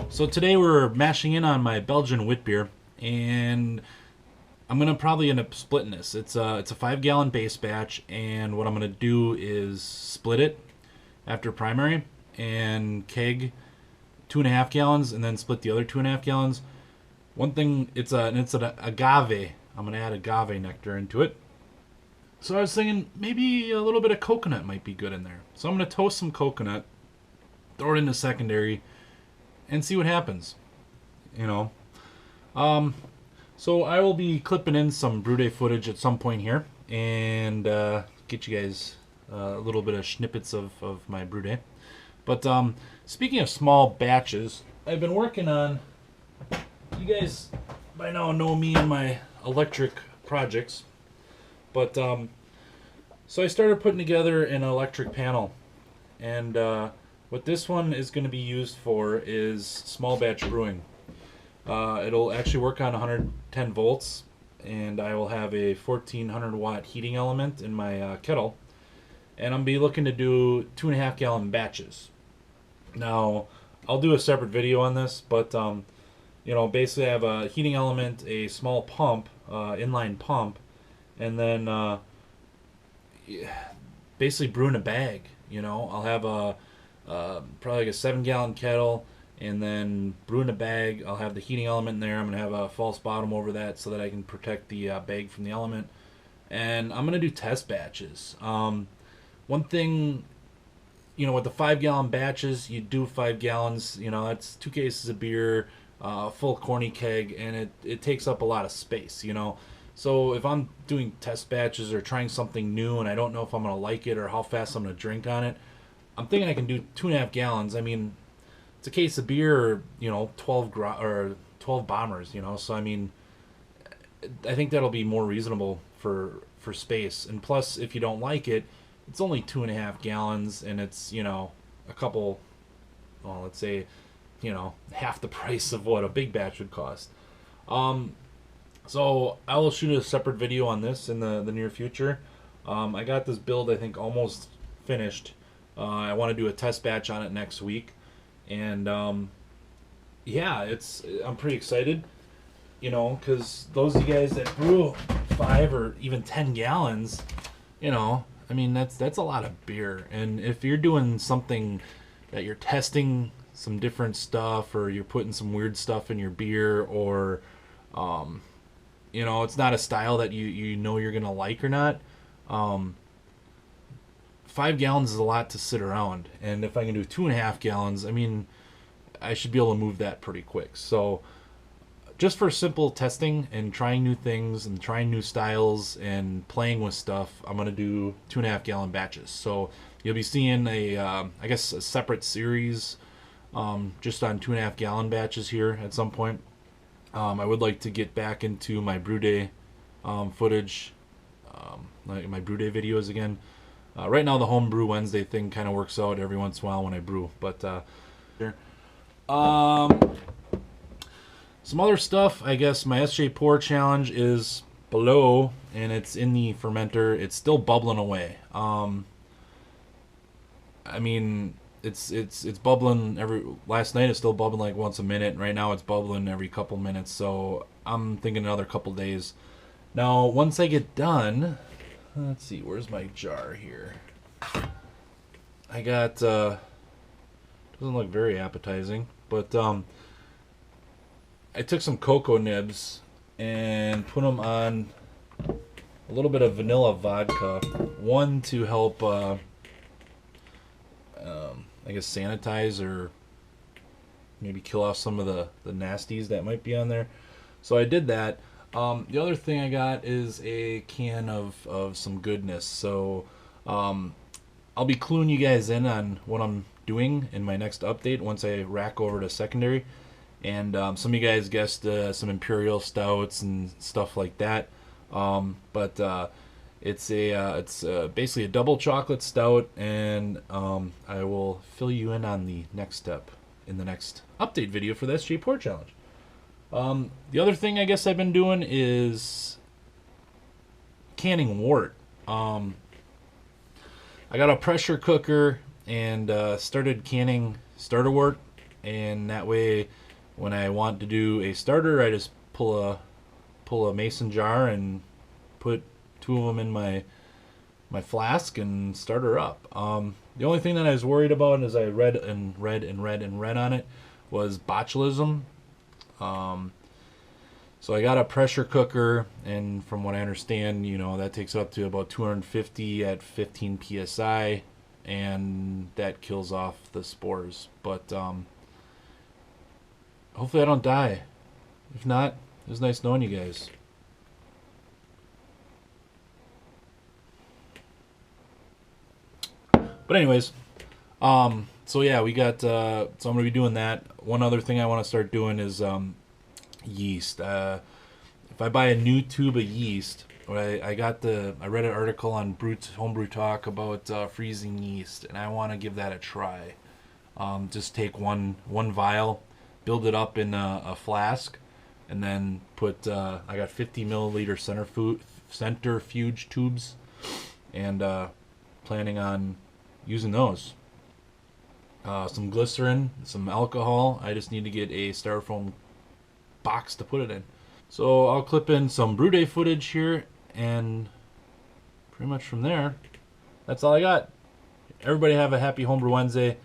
So today we're mashing in on my Belgian Wit beer, and I'm gonna probably end up splitting this. It's a 5 gallon base batch, and what I'm gonna do is split it after primary and keg 2.5 gallons, and then split the other 2.5 gallons. One thing, it's an agave. I'm gonna add agave nectar into it. So I was thinking maybe a little bit of coconut might be good in there. So I'm gonna toast some coconut, throw it into secondary, and see what happens. You know. So I will be clipping in some brew day footage at some point here, and get you guys a little bit of snippets of my brew day. But speaking of small batches, I've been working on. You guys by now know me and my electric projects, but so I started putting together an electric panel, and what this one is going to be used for is small batch brewing. It'll actually work on 110 volts, and I will have a 1400 watt heating element in my kettle, and I'm be looking to do 2.5 gallon batches. Now, I'll do a separate video on this, but basically I have a heating element, a small pump, inline pump, and then basically brew in a bag. I'll have a probably like a 7 gallon kettle, and then brew in a bag. I'll have the heating element in there. I'm gonna have a false bottom over that so that I can protect the bag from the element. And I'm gonna do test batches. One thing, with the 5 gallon batches, you do 5 gallons. That's 2 cases of beer, full corny keg, and it takes up a lot of space. So if I'm doing test batches or trying something new and I don't know if I'm gonna like it or how fast I'm gonna drink on it, I'm thinking I can do 2.5 gallons. I mean, it's a case of beer, or 12 bombers. So I mean, I think that'll be more reasonable for space. And plus, if you don't like it, it's only 2.5 gallons, and it's a couple, well, let's say, half the price of what a big batch would cost. So I will shoot a separate video on this in the near future. I got this build, I think, almost finished. I want to do a test batch on it next week, and yeah, I'm pretty excited, because those of you guys that brew 5 or even 10 gallons, I mean that's a lot of beer. And if you're doing something that you're testing some different stuff, or you're putting some weird stuff in your beer, or it's not a style that you're gonna like or not. 5 gallons is a lot to sit around, and if I can do 2.5 gallons, I mean, I should be able to move that pretty quick. So, just for simple testing and trying new things and trying new styles and playing with stuff, I'm gonna do 2.5 gallon batches. So you'll be seeing a separate series, just on 2.5 gallon batches here at some point. I would like to get back into my brew day footage, like my brew day videos again. Right now, the Homebrew Wednesday thing kind of works out every once in a while when I brew. But some other stuff, I guess my SJ Pour challenge is below, and it's in the fermenter. It's still bubbling away. I mean, it's bubbling last night it's still bubbling like once a minute, and right now it's bubbling every couple minutes. So I'm thinking another couple days. Now, once I get done, let's see, where's my jar here? I got, doesn't look very appetizing, but I took some cocoa nibs and put them on a little bit of vanilla vodka. One to help, I guess, sanitize or maybe kill off some of the nasties that might be on there. So I did that. The other thing I got is a can of some goodness. So I'll be cluing you guys in on what I'm doing in my next update once I rack over to secondary. And some of you guys guessed some imperial stouts and stuff like that. But it's basically a double chocolate stout, and I will fill you in on the next step in the next update video for the SJ Pour Challenge. The other thing I guess I've been doing is canning wort. I got a pressure cooker and started canning starter wort, and that way when I want to do a starter, I just pull a mason jar and put 2 of them in my flask and start her up. The only thing that I was worried about, as I read on it, was botulism. So I got a pressure cooker, and from what I understand, you know, that takes up to about 250 at 15 psi, and that kills off the spores. But hopefully I don't die. If not, it was nice knowing you guys. But anyways, so yeah, we got, so I'm going to be doing that. One other thing I want to start doing is yeast. If I buy a new tube of yeast, I read an article on Homebrew Talk about freezing yeast, and I want to give that a try. Just take one vial, build it up in a flask, and then put, I got 50 milliliter centrifuge tubes, and planning on using those. Some glycerin, some alcohol. I just need to get a styrofoam box to put it in. So I'll clip in some brew day footage here, and pretty much from there, that's all I got. Everybody have a happy Homebrew Wednesday.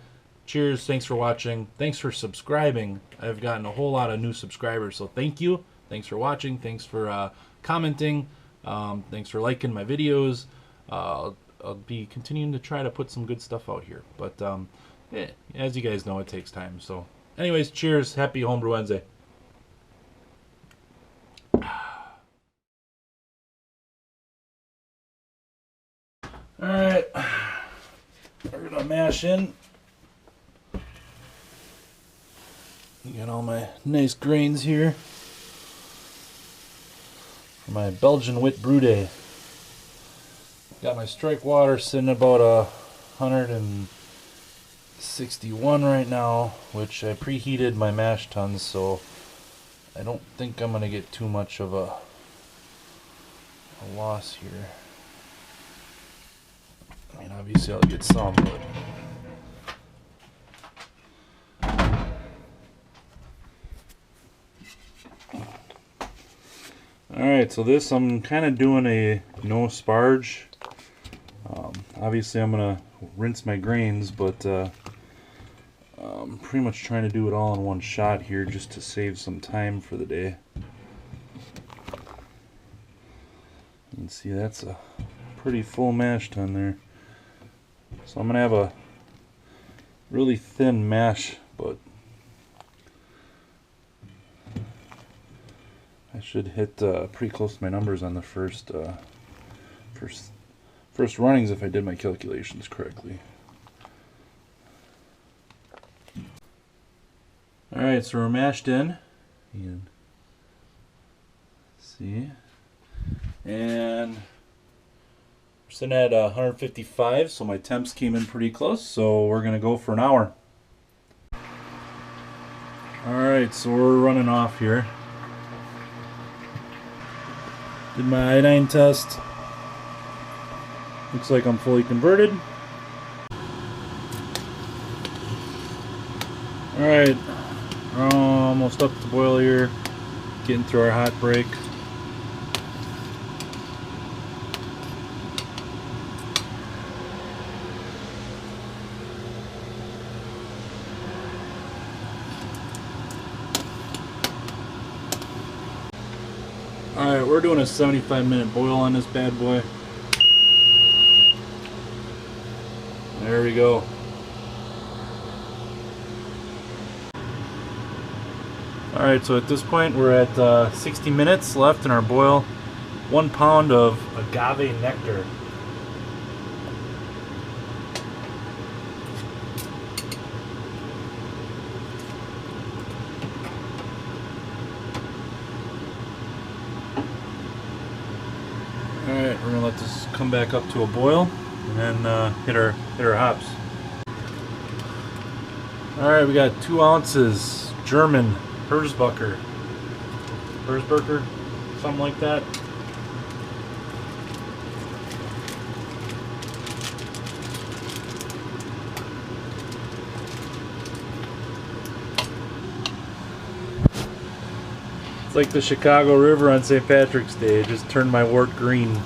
Cheers. Thanks for watching. Thanks for subscribing. I've gotten a whole lot of new subscribers, so thank you. Thanks for watching. Thanks for commenting. Thanks for liking my videos. I'll be continuing to try to put some good stuff out here. But yeah, as you guys know, it takes time. So anyways, cheers. Happy Homebrew Wednesday. Alright, we're going to mash in. Got all my nice grains here for my Belgian Wit brew day. Got my strike water sitting about 161 right now, which I preheated my mash tuns, so I don't think I'm going to get too much of a loss here. I mean, obviously I'll get some, but alright, so this I'm kind of doing a no sparge. Obviously I'm going to rinse my grains, but I'm pretty much trying to do it all in one shot here just to save some time for the day. You can see that's a pretty full mash tun there. So I'm going to have a really thin mash, but I should hit pretty close to my numbers on the first runnings if I did my calculations correctly. Alright, so we're mashed in. And see. And we're sitting at 155, so my temps came in pretty close, so we're going to go for an hour. Alright, so we're running off here. Did my iodine test. Looks like I'm fully converted. Alright, we're almost up to boil here. Getting through our hot break. Alright, we're doing a 75-minute boil on this bad boy. There we go. Alright, so at this point we're at 60 minutes left in our boil. 1 pound of agave nectar. Alright, we're going to let this come back up to a boil and then hit our hops. Alright, we got 2 ounces German Herzberger, something like that. It's like the Chicago River on St. Patrick's Day. It just turned my wort green.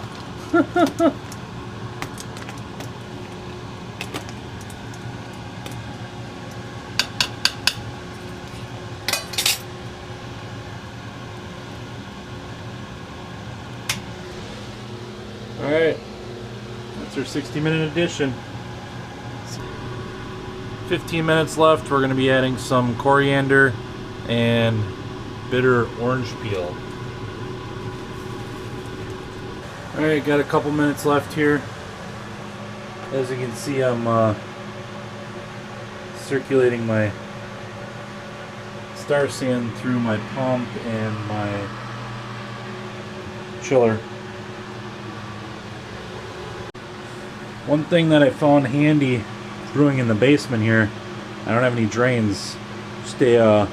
Alright, that's our 60-minute edition. 15 minutes left. We're going to be adding some coriander and bitter orange peel. Alright, got a couple minutes left here. As you can see, I'm circulating my star sand through my pump and my chiller. One thing that I found handy brewing in the basement here, I don't have any drains, just a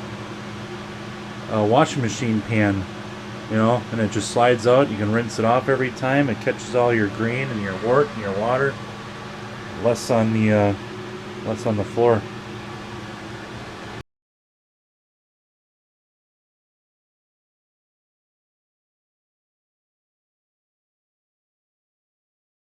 washing machine pan, you know, and it just slides out. You can rinse it off every time. It catches all your green and your wort and your water. Less on the floor.